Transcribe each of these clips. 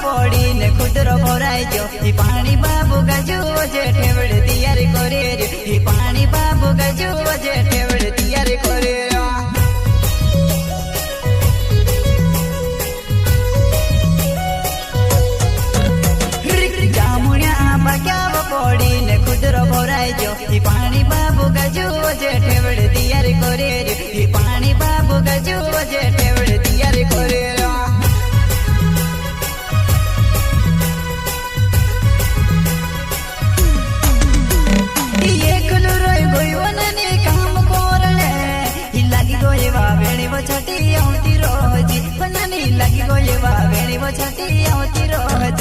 पड़ी ने खुदरो भराई जो ही पानी बाबू गजू जे ठेवड़ तैयारी करे रे ही पानी बाबू गजू जे ठेवड़ तैयारी करे जामुनिया बग्याव पड़ी ने खुदरो भराई जो ही पानी बाबू गजू जे ठेवड़ तैयारी करे रे ही पानी बाबू गजू जे ठेवड़ तैयारी करे छठी आवती रोज पन्नानी लगी गोये वावेणी वो छठी आवती रोज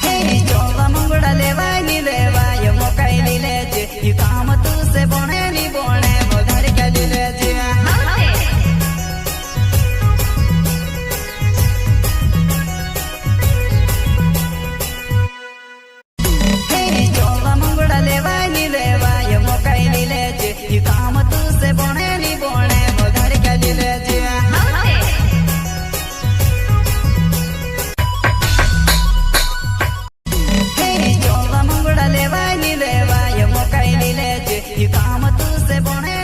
हे जोवा मंगड़ा लेवाय नी लेवाय मोकाई नी लेजे ये काम तू से बोने नी बोने वो घर के ली लेजे काम तू से बोने नी बोने वो घर के ली लेजे जोवा मंगड़ा लेवाय नी लेवाय मोकाई नी लेजे ये काम तू से बोने